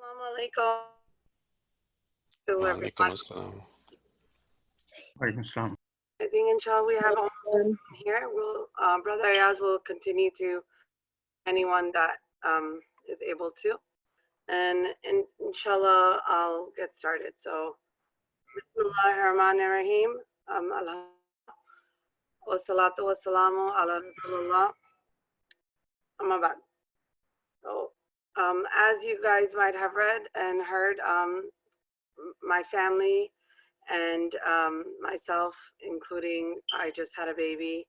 AssalamAlaikum to Walaikum everyone. assalam. I think inshallah we have almost here. We'll, Brother Ayaz will continue to anyone that is able to. And inshallah I'll get started. So Bismillahirrahmanirrahim. Wa salatu wa salamu ala Rasulullah. Amma ba'd. So as you guys might have read and heard, my family and myself, including I just had a baby,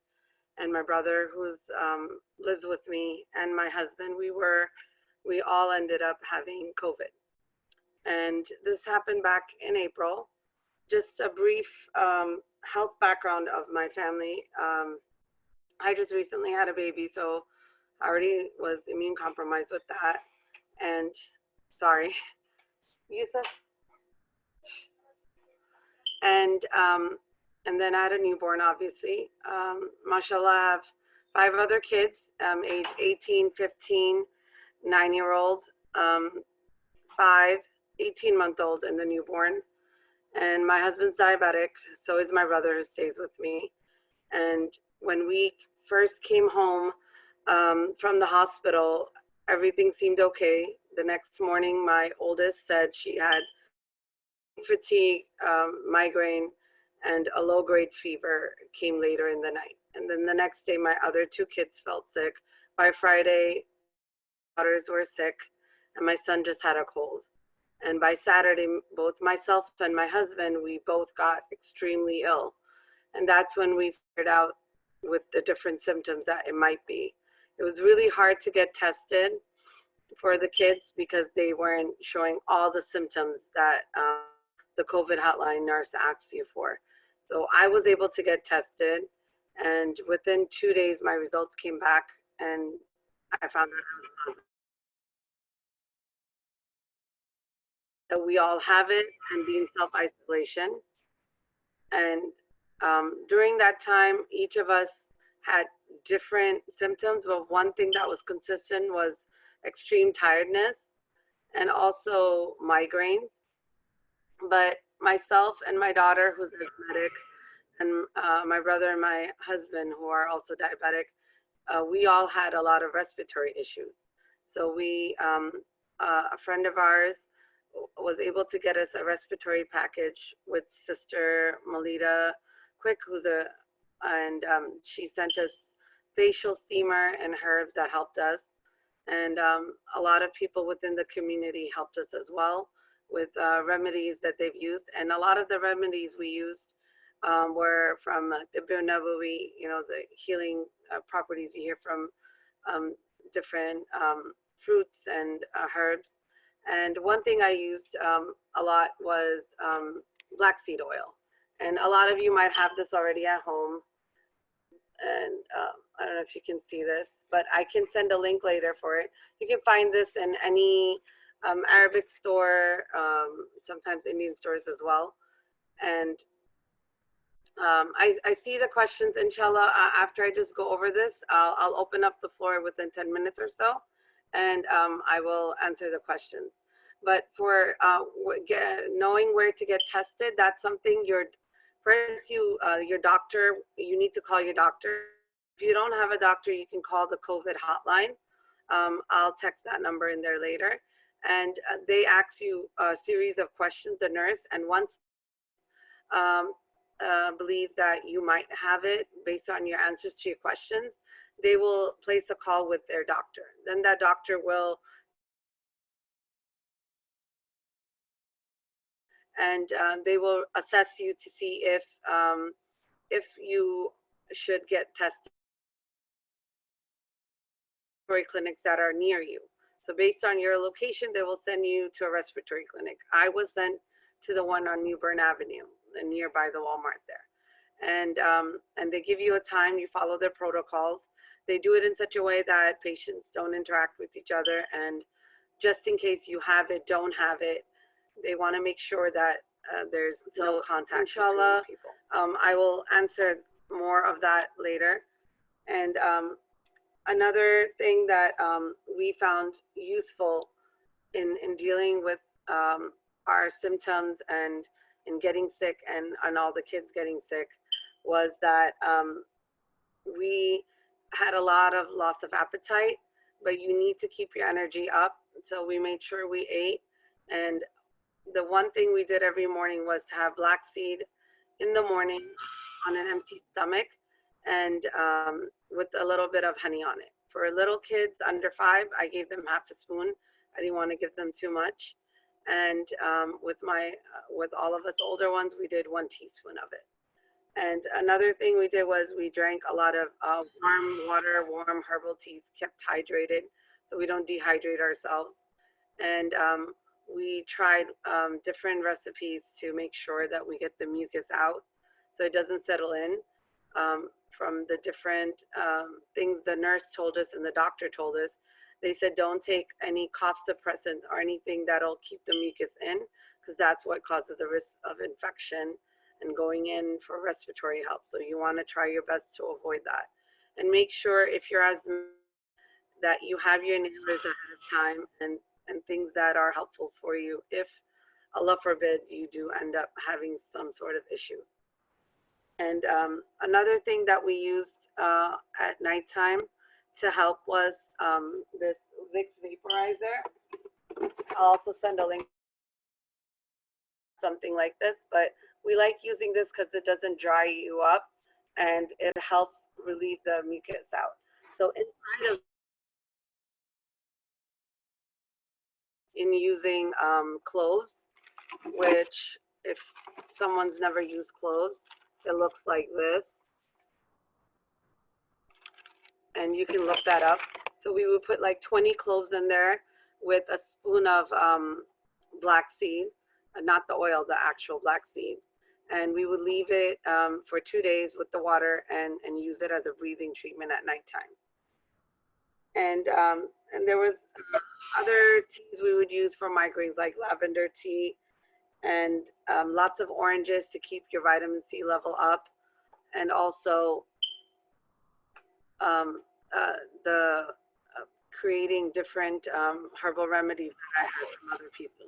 and my brother who's lives with me, and my husband, we all ended up having COVID. And this happened back in April. Just a brief health background of my family. I just recently had a baby, so I already was immune compromised with that. And sorry, Yusuf. And then I had a newborn, obviously. Mashallah, I have 5 other kids, age 18, 15, 9-year-old, 5, 18-month-old, and the newborn. And my husband's diabetic, so is my brother who stays with me. And when we first came home from the hospital, everything seemed okay. The next morning, my oldest said she had fatigue, migraine, and a low-grade fever came later in the night. And then the next day, my other 2 kids felt sick. By Friday, my daughters were sick, and my son just had a cold. And by Saturday, both myself and my husband, we both got extremely ill. And that's when we figured out with the different symptoms that it might be. It was really hard to get tested for the kids because they weren't showing all the symptoms that the COVID hotline nurse asks you for. So I was able to get tested, and within 2 days, my results came back, and I found out I was positive. So we all have it and be in self-isolation. And during that time, each of us had different symptoms, but one thing that was consistent was extreme tiredness and also migraines. But myself and my daughter, who's diabetic, and my brother and my husband, who are also diabetic, we all had a lot of respiratory issues. So a friend of ours was able to get us a respiratory package with Sister Melita Quick, and she sent us facial steamer and herbs that helped us. And a lot of people within the community helped us as well with remedies that they've used. And a lot of the remedies we used were from Tibb-E Nabawi, the healing properties you hear from different fruits and herbs. And one thing I used a lot was black seed oil. And a lot of you might have this already at home. And I don't know if you can see this, but I can send a link later for it. You can find this in any Arabic store, sometimes Indian stores as well. And I see the questions, inshallah. After I just go over this, I'll open up the floor within 10 minutes or so, and I will answer the questions. But for knowing where to get tested, that's something your doctor, you need to call your doctor. If you don't have a doctor, you can call the COVID hotline. I'll text that number in there later. And they ask you a series of questions, the nurse, and once believes that you might have it based on your answers to your questions, they will place a call with their doctor. Then that doctor will, and they will assess you to see if you should get tested for clinics that are near you. So based on your location, they will send you to a respiratory clinic. I was sent to the one on New Bern Avenue, nearby the Walmart there. And they give you a time, you follow their protocols. They do it in such a way that patients don't interact with each other. And just in case you have it, don't have it, they want to make sure that there's no contact. Inshallah, I will answer more of that later. And another thing that we found useful in dealing with our symptoms and in getting sick and all the kids getting sick was that we had a lot of loss of appetite, but you need to keep your energy up. So we made sure we ate. And the one thing we did every morning was to have black seed in the morning on an empty stomach and with a little bit of honey on it. For little kids under 5, I gave them half a spoon. I didn't want to give them too much. And with all of us older ones, we did 1 teaspoon of it. And another thing we did was we drank a lot of warm water, warm herbal teas, kept hydrated so we don't dehydrate ourselves. And we tried different recipes to make sure that we get the mucus out so it doesn't settle in. From the different things the nurse told us and the doctor told us, they said don't take any cough suppressant or anything that'll keep the mucus in, because that's what causes the risk of infection and going in for respiratory help. So you want to try your best to avoid that. And make sure if you're asthmatic that you have your inhalers ahead of time and things that are helpful for you if, Allah forbid, you do end up having some sort of issues. And another thing that we used at nighttime to help was this Vicks vaporizer. I'll also send a link, something like this, but we like using this because it doesn't dry you up and it helps relieve the mucus out. So inside of using cloves, which if someone's never used cloves, it looks like this. And you can look that up. So we would put like 20 cloves in there with a spoon of black seed, not the oil, the actual black seeds. And we would leave it for 2 days with the water and use it as a breathing treatment at nighttime. And there was other teas we would use for migraines, like lavender tea and lots of oranges to keep your vitamin C level up. And also creating different herbal remedies that I heard from other people.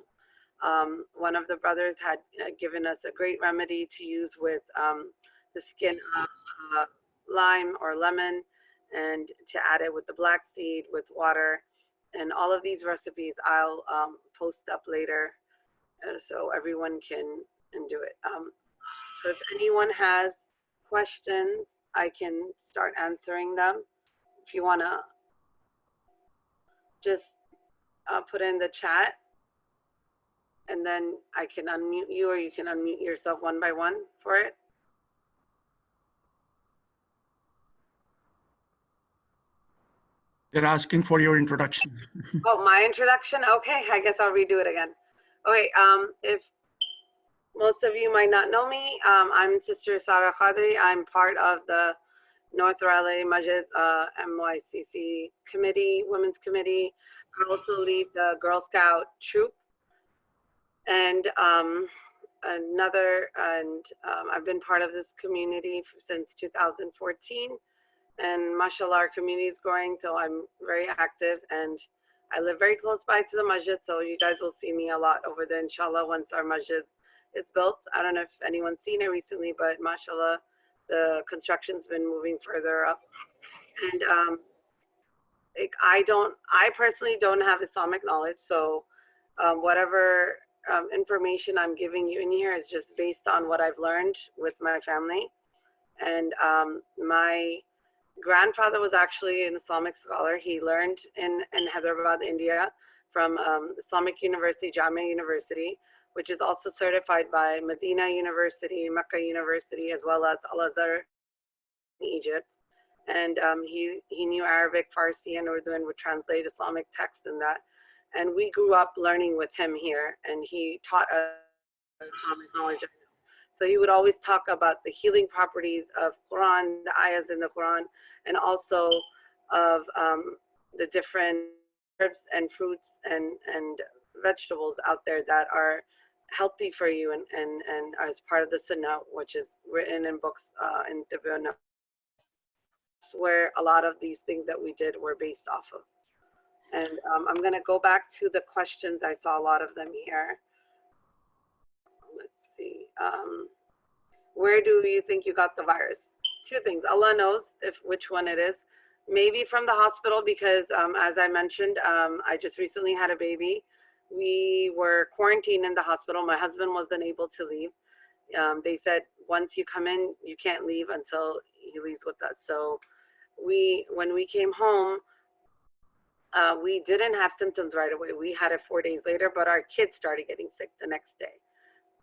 One of the brothers had given us a great remedy to use with the skin of lime or lemon, and to add it with the black seed with water. And all of these recipes I'll post up later so everyone can do it. So if anyone has questions, I can start answering them. If you want to just put in the chat, and then I can unmute you, or you can unmute yourself one by one for it. They're asking for your introduction. Oh, my introduction? Okay, I guess I'll redo it again. Okay, if most of you might not know me, I'm Sister Sarah Quadri. I'm part of the North Raleigh Masjid MYCC committee, Women's Committee. I also lead the Girl Scout troop. And I've been part of this community since 2014. And mashallah, our community is growing, so I'm very active. And I live very close by to the masjid, so you guys will see me a lot over there, inshallah, once our masjid is built. I don't know if anyone's seen it recently, but mashallah, the construction's been moving further up. And I personally don't have Islamic knowledge, so whatever information I'm giving you in here is just based on what I've learned with my family. And my grandfather was actually an Islamic scholar. He learned in Hyderabad, India, from Islamic University, Jamia University, which is also certified by Medina University, Mecca University, as well as Al-Azhar in Egypt. And he knew Arabic, Farsi, and Urdu, and would translate Islamic texts in that. And we grew up learning with him here, and he taught us Islamic knowledge. So he would always talk about the healing properties of Quran, the ayahs in the Quran, and also of the different herbs and fruits and vegetables out there that are healthy for you and as part of the Sunnah, which is written in books in Tibb-E Nabawi. Where a lot of these things that we did were based off of. And I'm going to go back to the questions. I saw a lot of them here. Let's see. Where do you think you got the virus? Two things. Allah knows which one it is. Maybe from the hospital because, as I mentioned, I just recently had a baby. We were quarantined in the hospital. My husband wasn't able to leave. They said once you come in, you can't leave until he leaves with us. So when we came home, we didn't have symptoms right away. We had it 4 days later, but our kids started getting sick the next day.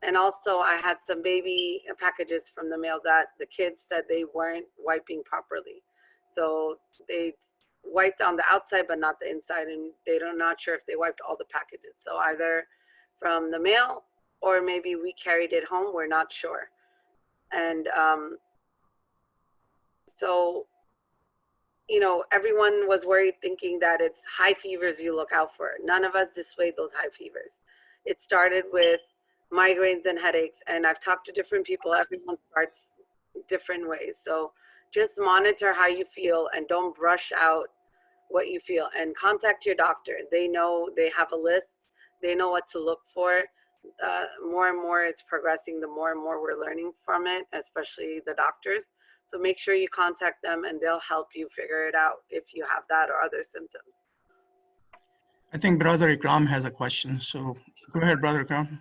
And also I had some baby packages from the mail that the kids said they weren't wiping properly. So they wiped on the outside, but not the inside. And they're not sure if they wiped all the packages. So either from the mail or maybe we carried it home, we're not sure. And so, you know, everyone was worried thinking that it's high fevers you look out for. None of us displayed those high fevers. It started with migraines and headaches, and I've talked to different people. Everyone starts different ways. So just monitor how you feel and don't brush out what you feel, and contact your doctor. They know, they have a list. They know what to look for. More and more it's progressing, the more and more we're learning from it, especially the doctors. So make sure you contact them and they'll help you figure it out if you have that or other symptoms. I think Brother Ikram has a question. So go ahead, Brother Ikram.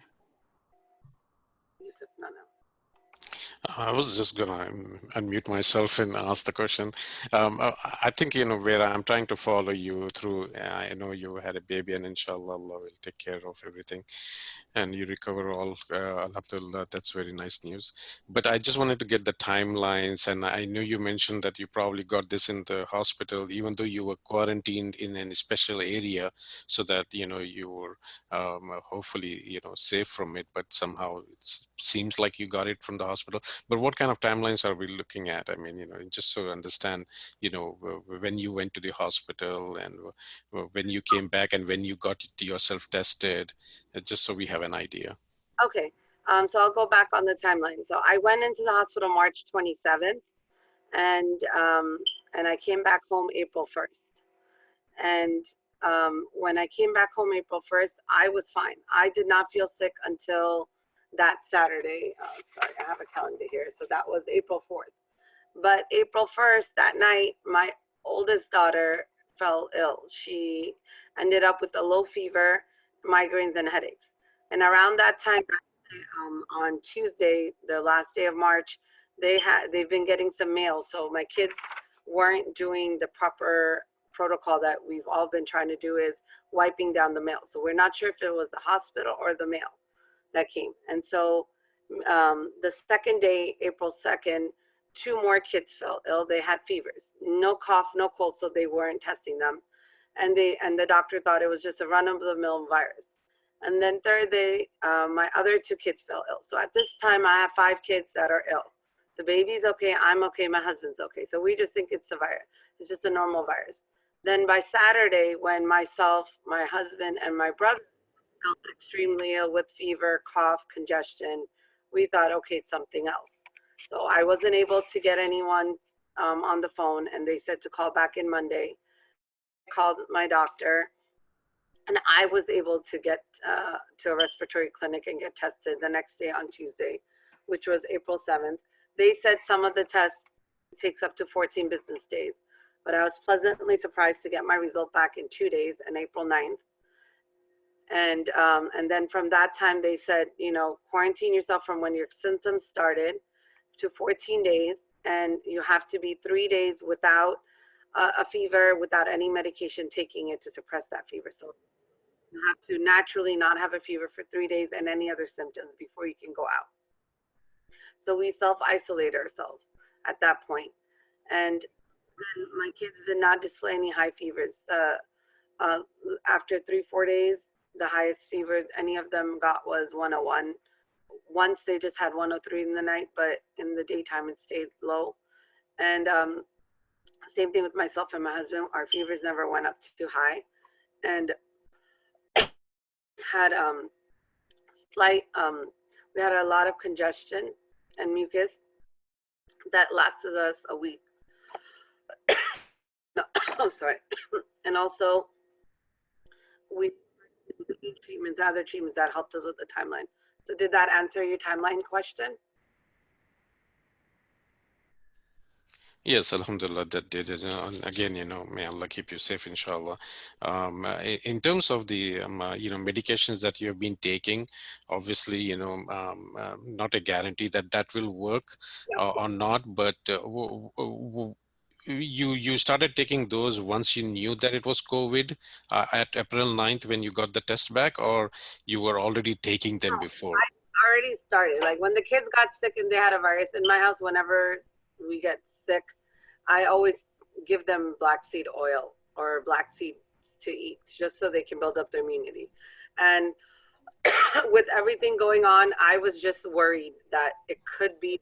I was just gonna unmute myself and ask the question. I think, you know, where I'm trying to follow you through, I know you had a baby and inshallah Allah will take care of everything and you recover all, Alhamdulillah, that's very nice news. But I just wanted to get the timelines, and I know you mentioned that you probably got this in the hospital, even though you were quarantined in a special area so that, you know, you were hopefully, you know, safe from it, but somehow it seems like you got it from the hospital. But what kind of timelines are we looking at? I mean, you know, just so I understand, you know, when you went to the hospital and when you came back and when you got yourself tested, just so we have an idea. Okay, so I'll go back on the timeline. So I went into the hospital March 27th, and I came back home April 1st. And when I came back home April 1st, I was fine. I did not feel sick until that Saturday. Sorry, I have a calendar here. So that was April 4th. But April 1st, that night, my oldest daughter fell ill. She ended up with a low fever, migraines, and headaches. And around that time, on Tuesday, the last day of March, they've been getting some mail. So my kids weren't doing the proper protocol that we've all been trying to do, is wiping down the mail. So we're not sure if it was the hospital or the mail that came. And so the second day, April 2nd, 2 more kids fell ill. They had fevers, no cough, no cold, so they weren't testing them. And the doctor thought it was just a run-of-the-mill virus. And then third day, my other 2 kids fell ill. So at this time, I have 5 kids that are ill. The baby's okay, I'm okay, my husband's okay. So we just think it's a virus. It's just a normal virus. Then by Saturday, when myself, my husband, and my brother felt extremely ill with fever, cough, congestion, we thought, okay, it's something else. So I wasn't able to get anyone on the phone, and they said to call back in Monday. I called my doctor, and I was able to get to a respiratory clinic and get tested the next day on Tuesday, which was April 7th. They said some of the tests takes up to 14 business days, but I was pleasantly surprised to get my result back in 2 days on April 9th. And then from that time, they said, you know, quarantine yourself from when your symptoms started to 14 days, and you have to be 3 days without a fever, without any medication taking it to suppress that fever. So you have to naturally not have a fever for 3 days and any other symptoms before you can go out. So we self-isolate ourselves at that point. And my kids did not display any high fevers. After 3-4 days, the highest fever any of them got was 101. Once they just had 103 in the night, but in the daytime it stayed low. And same thing with myself and my husband. Our fevers never went up too high. And had slight, we had a lot of congestion and mucus that lasted us a week. No, oh, sorry. And also we did treatments, other treatments that helped us with the timeline. So did that answer your timeline question? Yes, Alhamdulillah, that did it. And again, may Allah keep you safe, inshallah. In terms of the, medications that you've been taking, obviously, not a guarantee that that will work or not, but you started taking those once you knew that it was COVID at April 9th when you got the test back, or you were already taking them before? I already started. Like when the kids got sick and they had a virus in my house, whenever we get sick, I always give them black seed oil or black seeds to eat just so they can build up their immunity. And with everything going on, I was just worried that it could be.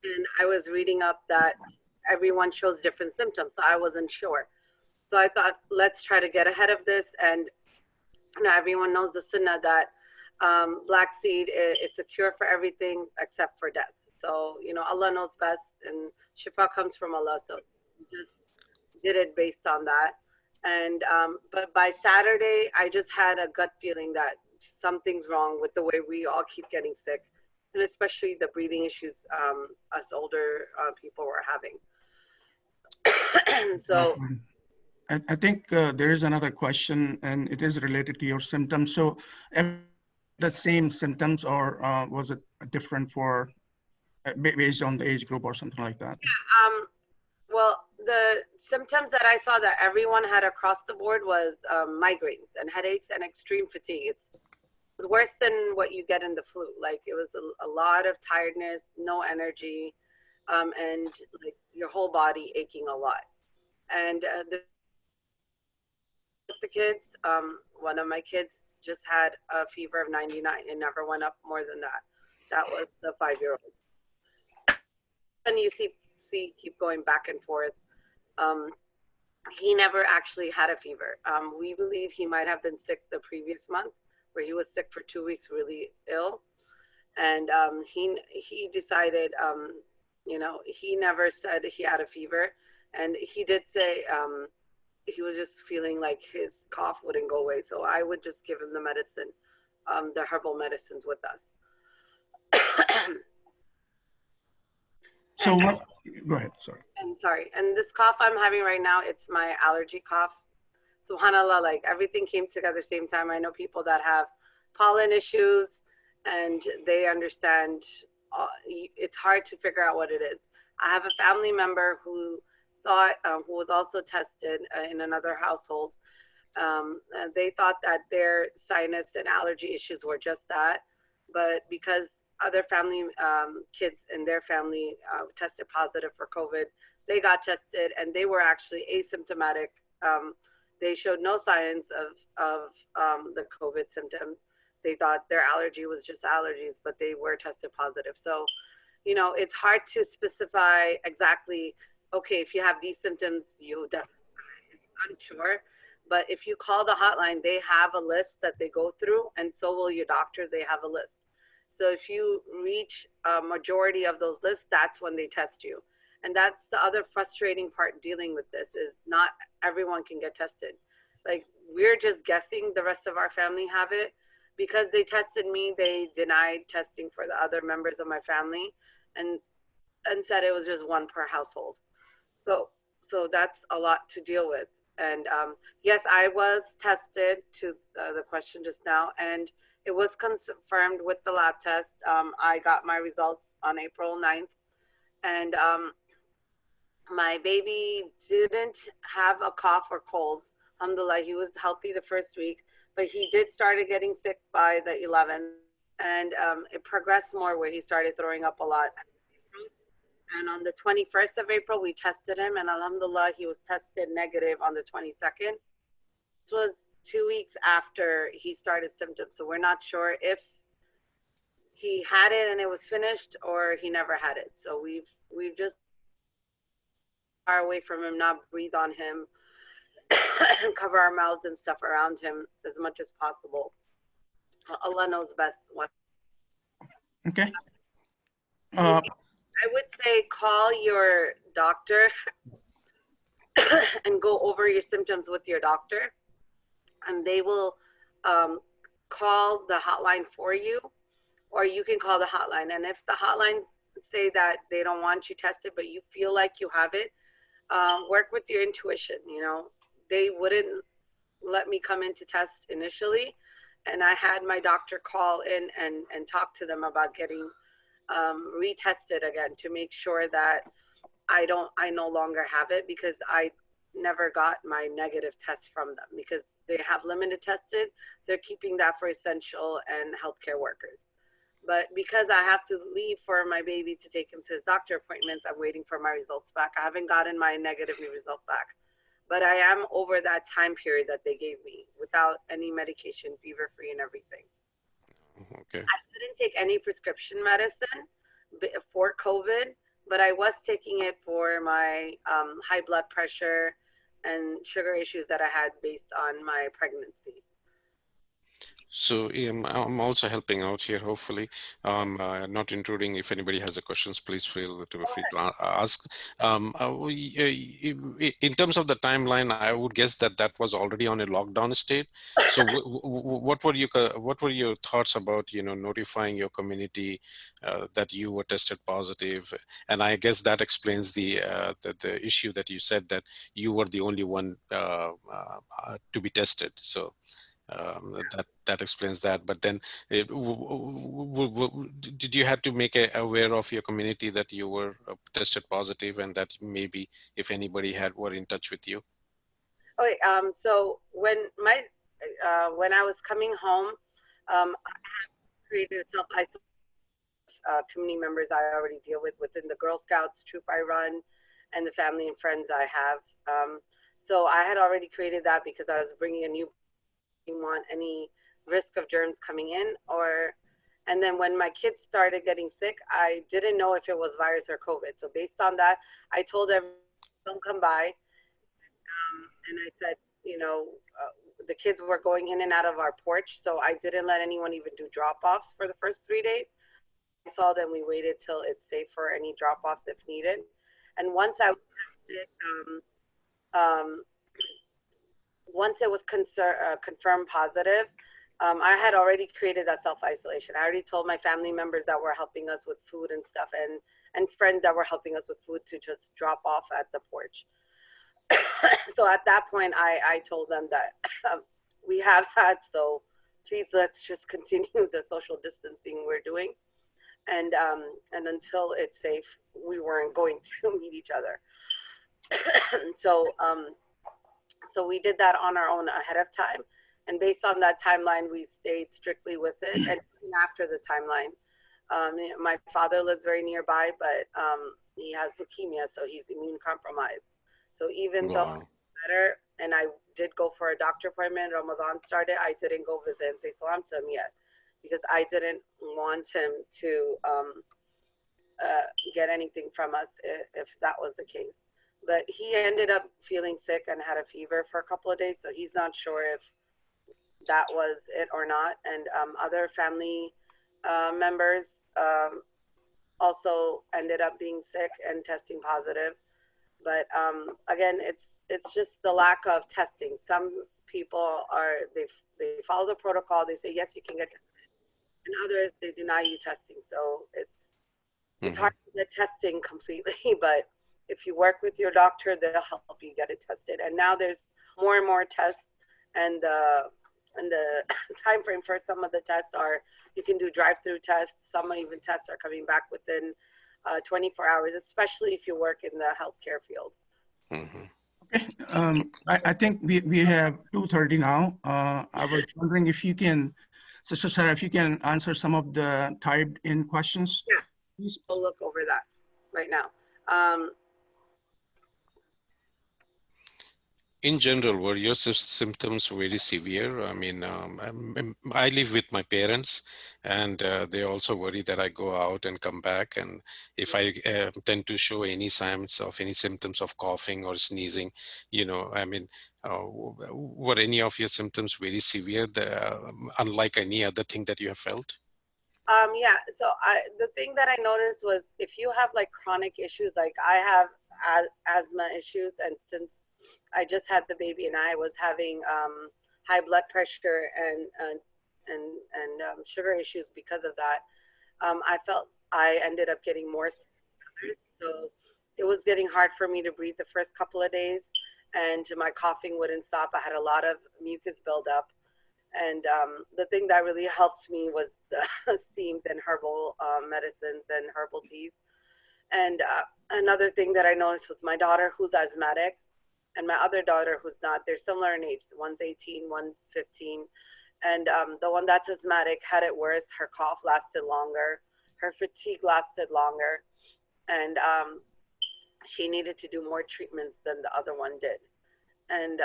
And I was reading up that everyone shows different symptoms, so I wasn't sure. So I thought, let's try to get ahead of this. And everyone knows the sunnah that black seed, it's a cure for everything except for death. So, Allah knows best, and shifa comes from Allah. So we just did it based on that. And but by Saturday, I just had a gut feeling that something's wrong with the way we all keep getting sick, and especially the breathing issues us older people were having. So I think there is another question, and it is related to your symptoms. So the same symptoms, or was it different for based on the age group or something like that? Well, the symptoms that I saw that everyone had across the board was migraines and headaches and extreme fatigue. It was worse than what you get in the flu. Like it was a lot of tiredness, no energy, and like your whole body aching a lot. And the kids, one of my kids just had a fever of 99. It never went up more than that. That was the 5-year-old. And you see keep going back and forth. He never actually had a fever. We believe he might have been sick the previous month, where he was sick for 2 weeks, really ill. And he decided, he never said he had a fever. And he did say he was just feeling like his cough wouldn't go away. So I would just give him the medicine, the herbal medicines with us. So what, go ahead, sorry. And sorry, and this cough I'm having right now, it's my allergy cough. SubhanAllah, like everything came together same time. I know people that have pollen issues and they understand, it's hard to figure out what it is. I have a family member who thought, who was also tested in another household. They thought that their sinus and allergy issues were just that, but because other family kids in their family tested positive for COVID, they got tested and they were actually asymptomatic. They showed no signs of the COVID symptoms. They thought their allergy was just allergies, but they were tested positive. So, it's hard to specify exactly, okay, if you have these symptoms, you definitely, it's unsure. But if you call the hotline, they have a list that they go through, and so will your doctor, they have a list. So if you reach a majority of those lists, that's when they test you. And that's the other frustrating part dealing with this, is not everyone can get tested. Like we're just guessing the rest of our family have it. Because they tested me, they denied testing for the other members of my family and said it was just one per household. So that's a lot to deal with. And yes, I was tested, to the question just now, and it was confirmed with the lab test. I got my results on April 9th. And my baby didn't have a cough or colds. Alhamdulillah, he was healthy the first week, but he did started getting sick by the 11th. And it progressed more where he started throwing up a lot. And on the 21st of April, we tested him, and Alhamdulillah, he was tested negative on the 22nd. This was 2 weeks after he started symptoms. So we're not sure if he had it and it was finished or he never had it. So we've just far away from him, not breathe on him, cover our mouths and stuff around him as much as possible. Allah knows best what. Okay. I would say call your doctor and go over your symptoms with your doctor. and they will call the hotline for you, or you can call the hotline. And if the hotline say that they don't want you tested, but you feel like you have it, work with your intuition. You know, they wouldn't let me come in to test initially, and I had my doctor call in and talk to them about getting retested again to make sure that I no longer have it, because I never got my negative test from them, because they have limited tested. They're keeping that for essential and healthcare workers. But because I have to leave for my baby to take him to his doctor appointments, I'm waiting for my results back. I haven't gotten my negative result back, but I am over that time period that they gave me without any medication, fever free and everything. Okay. I didn't take any prescription medicine for COVID, but I was taking it for my high blood pressure and sugar issues that I had based on my pregnancy. So I'm also helping out here, hopefully. Not intruding. If anybody has a questions, please feel free to ask. In terms of the timeline, I would guess that that was already on a lockdown state. So what were your thoughts about, you know, notifying your community that you were tested positive? And I guess that explains the issue that you said, that you were the only one to be tested. So that explains that. But then did you have to make aware of your community that you were tested positive, and that maybe if anybody were in touch with you? Okay, so when I was coming home, I had created a self-isolation community members I already deal with within the Girl Scouts troop I run, and the family and friends I have. So I had already created that because I was bringing a new, didn't want any risk of germs coming in. And then when my kids started getting sick, I didn't know if it was virus or COVID. So based on that, I told everyone, don't come by. And I said, you know, the kids were going in and out of our porch, so I didn't let anyone even do drop-offs for the first 3 days. I saw them, we waited till it's safe for any drop-offs if needed. And once I tested, once it was confirmed positive, I had already created that self-isolation. I already told my family members that were helping us with food and stuff, and friends that were helping us with food to just drop off at the porch. So at that point, I told them that we have had, so please let's just continue the social distancing we're doing. And until it's safe, we weren't going to meet each other. So we did that on our own ahead of time. And based on that timeline, we stayed strictly with it. And even after the timeline, you know, my father lives very nearby, but he has leukemia, so he's immune compromised. So even though better, and I did go for a doctor appointment, Ramadan started, I didn't go visit and say salam to him yet, because I didn't want him to get anything from us if that was the case. But he ended up feeling sick and had a fever for a couple of days, so he's not sure if that was it or not. And other family members also ended up being sick and testing positive. But again, it's just the lack of testing. Some people they follow the protocol. They say yes, you can get tested, and others they deny you testing. So it's hard to get testing completely. But if you work with your doctor, they'll help you get it tested. And now there's more and more tests, and the time frame for some of the tests are, you can do drive-through tests. Some even tests are coming back within 24 hours, especially if you work in the healthcare field. Okay, I think we have 2:30 now. I was wondering if you can, Sister Sarah, if you can answer some of the typed in questions. Yeah, please. We'll look over that right now. In general, were your symptoms very severe? I mean, I live with my parents, and they also worry that I go out and come back. And if I tend to show any signs of any symptoms of coughing or sneezing, you know, I mean, were any of your symptoms very severe, unlike any other thing that you have felt? Yeah, so the thing that I noticed was, if you have like chronic issues, like I have asthma issues, and since I just had the baby and I was having high blood pressure and sugar issues because of that. I felt I ended up getting more sick. So it was getting hard for me to breathe the first couple of days, and my coughing wouldn't stop. I had a lot of mucus buildup. And the thing that really helped me was the steams and herbal medicines and herbal teas. And another thing that I noticed was my daughter, who's asthmatic, and my other daughter, who's not. They're similar in age. One's 18, one's 15. And the one that's asthmatic had it worse. Her cough lasted longer. Her fatigue lasted longer. And she needed to do more treatments than the other one did. And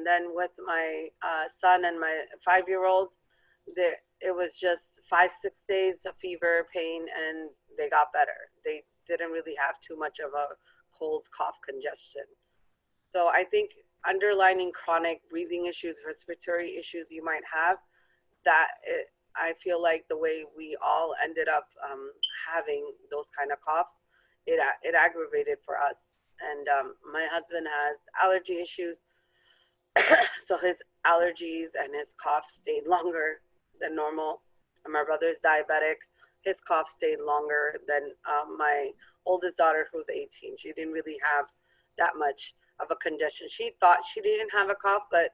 then with my son and my 5-year-old, it was just 5-6 days of fever, pain, and they got better. They didn't really have too much of a cold, cough, congestion. So I think underlining chronic breathing issues, respiratory issues you might have, I feel like the way we all ended up having those kind of coughs, it aggravated for us. And my husband has allergy issues, so his allergies and his cough stayed longer than normal. And my brother's diabetic, his cough stayed longer than my oldest daughter, who's 18. She didn't really have that much of a congestion. She thought she didn't have a cough, but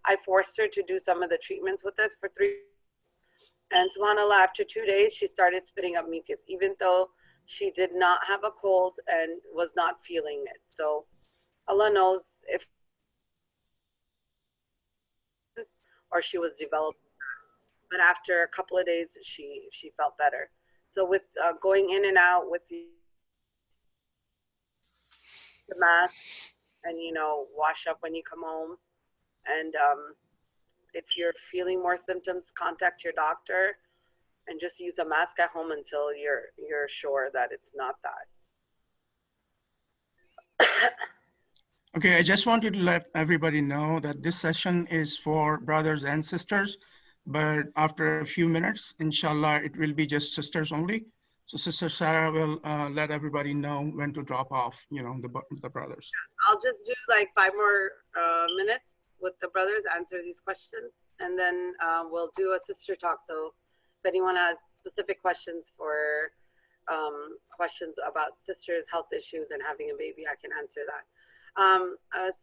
I forced her to do some of the treatments with us for 3 days. And subhanAllah, after 2 days, she started spitting up mucus, even though she did not have a cold and was not feeling it. So Allah knows if or she was developing. But after a couple of days, she felt better. So with going in and out with the mask, and wash up when you come home, and if you're feeling more symptoms, contact your doctor, and just use a mask at home until you're sure that it's not that. Okay, I just wanted to let everybody know that this session is for brothers and sisters, but after a few minutes, inshallah, it will be just sisters only. So Sister Sarah will let everybody know when to drop off, the brothers. I'll just do like 5 more minutes with the brothers, answer these questions, and then we'll do a sister talk. So if anyone has specific questions for questions about sisters' health issues and having a baby, I can answer that.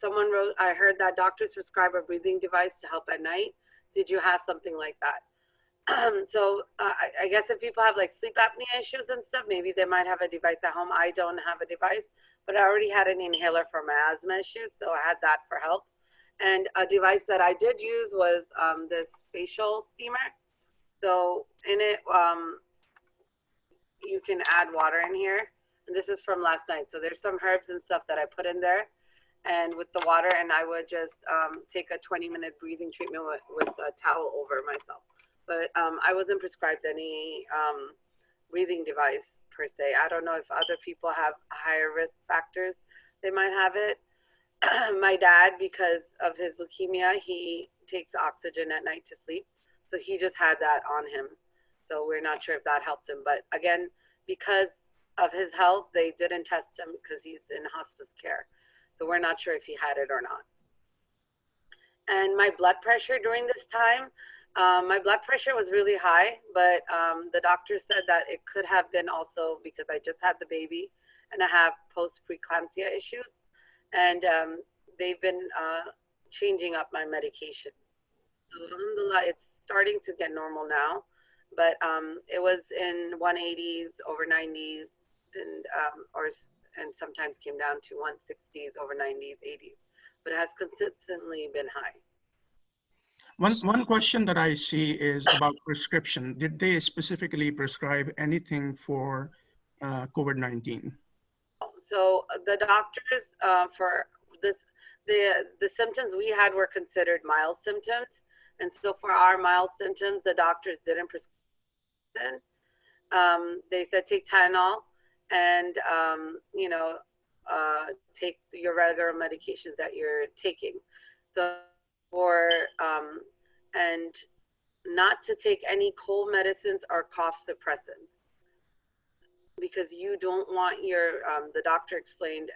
Someone wrote, I heard that doctors prescribe a breathing device to help at night. Did you have something like that? So I guess if people have like sleep apnea issues and stuff, maybe they might have a device at home. I don't have a device, but I already had an inhaler for my asthma issues, so I had that for help. And a device that I did use was this facial steamer. So in it, you can add water in here. And this is from last night. So there's some herbs and stuff that I put in there, and with the water, and I would just take a 20-minute breathing treatment with a towel over myself. But I wasn't prescribed any breathing device per se. I don't know if other people have higher risk factors. They might have it. My dad, because of his leukemia, he takes oxygen at night to sleep. So he just had that on him. So we're not sure if that helped him. But again, because of his health, they didn't test him because he's in hospice care. So we're not sure if he had it or not. And my blood pressure during this time, my blood pressure was really high, but the doctor said that it could have been also because I just had the baby and I have post-preeclampsia issues. And they've been changing up my medication. So Alhamdulillah, it's starting to get normal now, but it was in 180s, over 90s, and sometimes came down to 160s, over 90s, 80s, but it has consistently been high. One question that I see is about prescription. Did they specifically prescribe anything for COVID-19? So the doctors for this, the symptoms we had were considered mild symptoms. And so for our mild symptoms, the doctors didn't prescribe. They said take Tylenol and, take your regular medications that you're taking. So and not to take any cold medicines or cough suppressants, because you don't want the doctor explained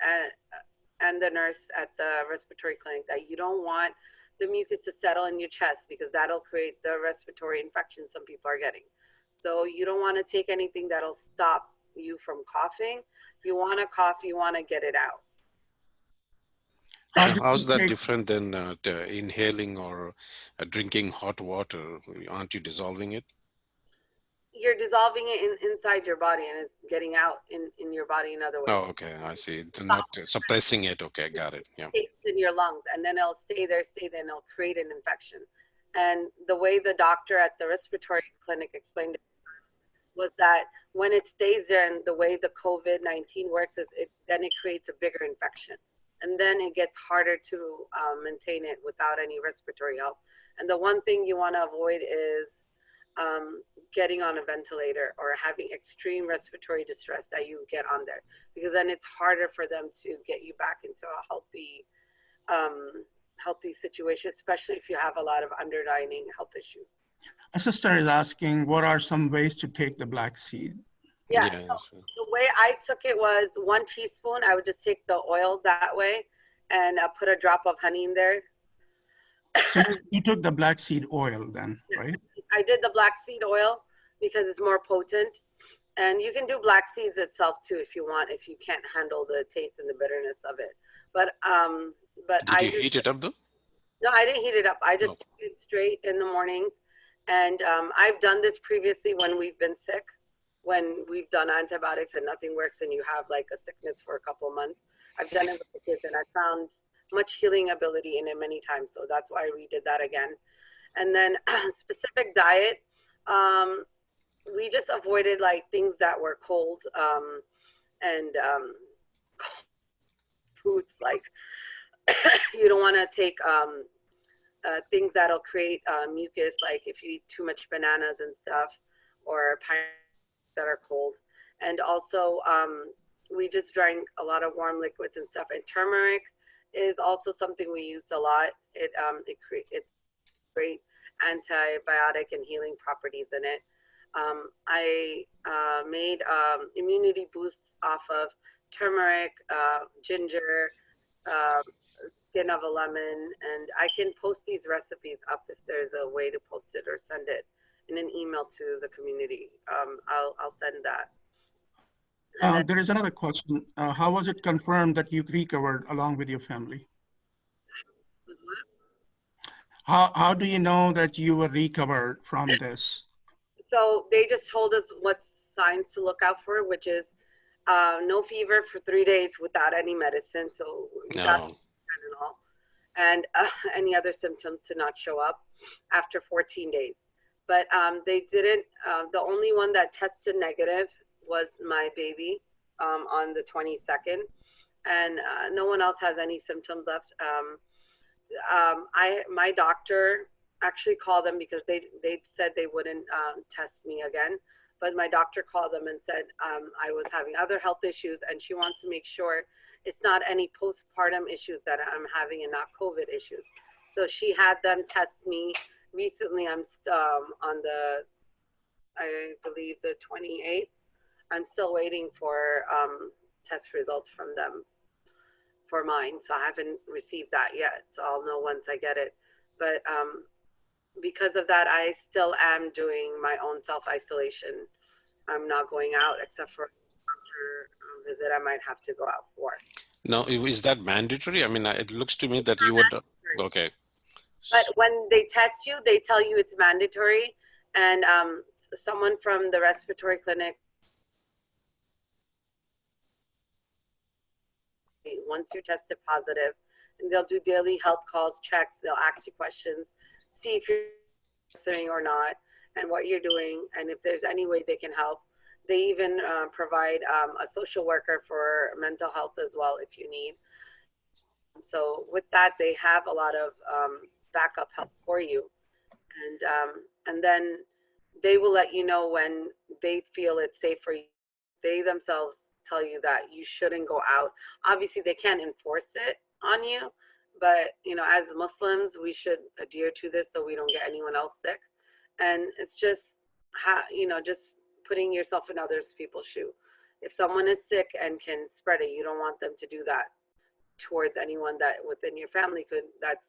and the nurse at the respiratory clinic that you don't want the mucus to settle in your chest, because that'll create the respiratory infection some people are getting. So you don't want to take anything that'll stop you from coughing. If you want to cough, you want to get it out. How do you How's that take, different than inhaling or drinking hot water? Aren't you dissolving it? You're dissolving it inside your body, and it's getting out in your body in other ways. Oh, okay, I see. They're not suppressing it. Okay, got it. Yeah. It stays in your lungs, and then it'll stay there, and it'll create an infection. And the way the doctor at the respiratory clinic explained it was that when it stays there, and the way the COVID-19 works is then it creates a bigger infection. And then it gets harder to maintain it without any respiratory help. And the one thing you want to avoid is getting on a ventilator or having extreme respiratory distress that you get on there, because then it's harder for them to get you back into a healthy situation, especially if you have a lot of underlying health issues. a sister is asking, what are some ways to take the black seed? Yeah, Yeah, so the way I took it was 1 teaspoon. I would just take the oil that way and put a drop of honey in there. So you took the black seed oil then, right? I did the black seed oil because it's more potent. And you can do black seeds itself too if you want, if you can't handle the taste and the bitterness of it. But did you heat it up though? No, I didn't heat it up. I just Oh. took it straight in the mornings. And I've done this previously when we've been sick, when we've done antibiotics and nothing works and you have like a sickness for a couple of months. I've done it with the kids and I found much healing ability in it many times. So that's why we did that again. And then specific diet, we just avoided like things that were cold and foods like you don't want to take things that'll create mucus, like if you eat too much bananas and stuff, or pineapples that are cold. And also, we just drank a lot of warm liquids and stuff. And turmeric is also something we used a lot. It's great antibiotic and healing properties in it. I made immunity boosts off of turmeric, ginger, skin of a lemon, and I can post these recipes up if there's a way to post it or send it in an email to the community. I'll send that. There is another question. How was it confirmed that you recovered along with your family? How do you know that you were recovered from this? So they just told us what signs to look out for, which is no fever for 3 days without any medicine. So we got Tylenol, and any other symptoms to not show up after 14 days. But they didn't, the only one that tested negative was my baby on the 22nd. And no one else has any symptoms left. My doctor actually called them because they said they wouldn't test me again. But my doctor called them and said I was having other health issues and she wants to make sure it's not any postpartum issues that I'm having and not COVID issues. So she had them test me recently. I'm on the, I believe the 28th. I'm still waiting for test results from them for mine. So I haven't received that yet. So I'll know once I get it. But because of that, I still am doing my own self-isolation. I'm not going out except for a visit I might have to go out for. Now, is that mandatory? I mean, it looks to me that you would, okay. But when they test you, they tell you it's mandatory. And someone from the respiratory clinic, once you're tested positive, and they'll do daily health calls, checks, they'll ask you questions, see if you're listening or not, and what you're doing, and if there's any way they can help. They even provide a social worker for mental health as well if you need. So with that, they have a lot of backup help for you. And then they will let you know when they feel it's safe for you. They themselves tell you that you shouldn't go out. Obviously, they can't enforce it on you, but you know, as Muslims, we should adhere to this so we don't get anyone else sick. And it's just, you know, just putting yourself in other people's shoe. If someone is sick and can spread it, you don't want them to do that towards anyone that within your family could. That's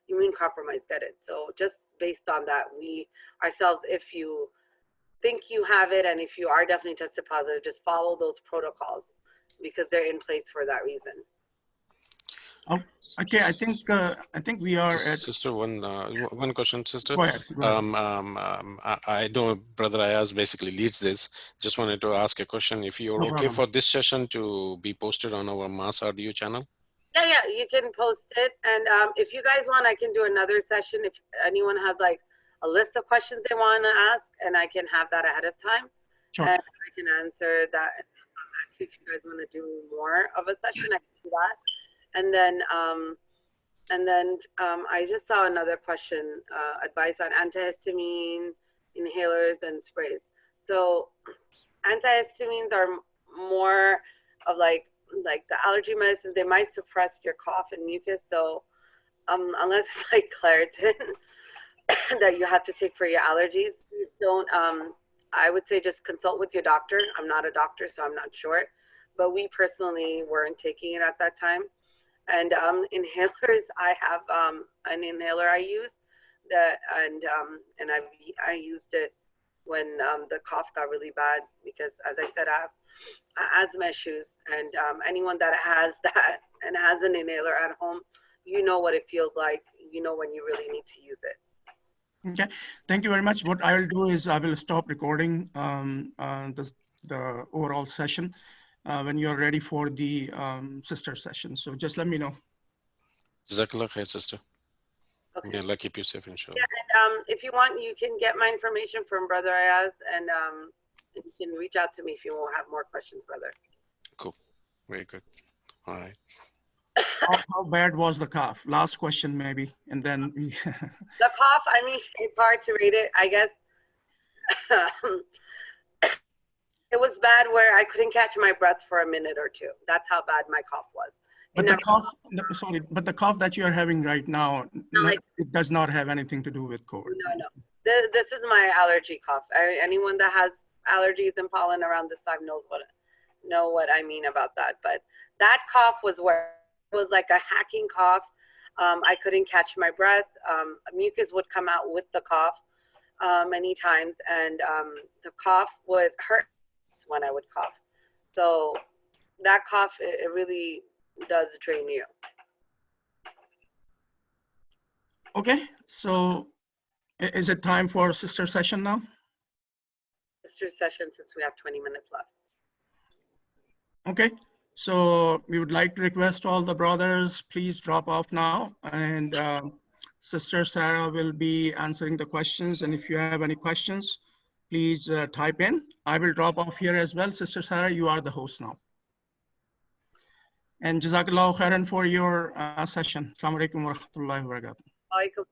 immune compromised get it. So just based on that, we ourselves, if you think you have it and if you are definitely tested positive, just follow those protocols because they're in place for that reason. Oh, okay, I think we are at. Sister, one question, sister. Go ahead. Go ahead. I know Brother Ayaz basically leads this. Just wanted to ask a question. If you're No okay problem. for this session to be posted on our Mass RDU channel? Yeah, you can post it. And if you guys want, I can do another session. If anyone has like a list of questions they want to ask, and I can have that ahead of time. Sure. And I can answer that. If you guys want to do more of a session, I can do that. And then I just saw another question, advice on antihistamine, inhalers, and sprays. So antihistamines are more of like the allergy medicines. They might suppress your cough and mucus. So unless it's like Claritin that you have to take for your allergies, don't, I would say just consult with your doctor. I'm not a doctor, so I'm not sure. But we personally weren't taking it at that time. And inhalers, I have an inhaler I use that, and I used it when the cough got really bad because, as I said, I have asthma issues, and anyone that has that and has an inhaler at home, you know what it feels like. You know when you really need to use it. Okay, thank you very much. What I will do is I will stop recording the overall session when you're ready for the sister session. So just let me know. Jazakallah khair, sister. Okay. May Allah keep you safe, inshallah. Yeah, and if you want, you can get my information from Brother Ayaz, and you can reach out to me if you will have more questions, brother. Cool. Very good. All right. How bad was the cough? Last question, maybe, and then we. The cough, I mean, it's hard to rate it, I guess. It was bad where I couldn't catch my breath for a minute or two. That's how bad my cough was. But the cough, but the cough that you are having right now, it does not have anything to do with COVID. No. This is my allergy cough. Anyone that has allergies and pollen around this time know what I mean about that. But that cough was where it was like a hacking cough. I couldn't catch my breath. Mucus would come out with the cough many times, and the cough would hurt when I would cough. So that cough, it really does drain you. Okay, so is it time for sister session now? Sister session, since we have 20 minutes left. Okay, so we would like to request all the brothers, please drop off now, and Sister Sarah will be answering the questions. And if you have any questions, please type in. I will drop off here as well. Sister Sarah, you are the host now. And Jazakallahu khairan for your session. Assalamu alaikum wa rahmatullahi wa barakatuh.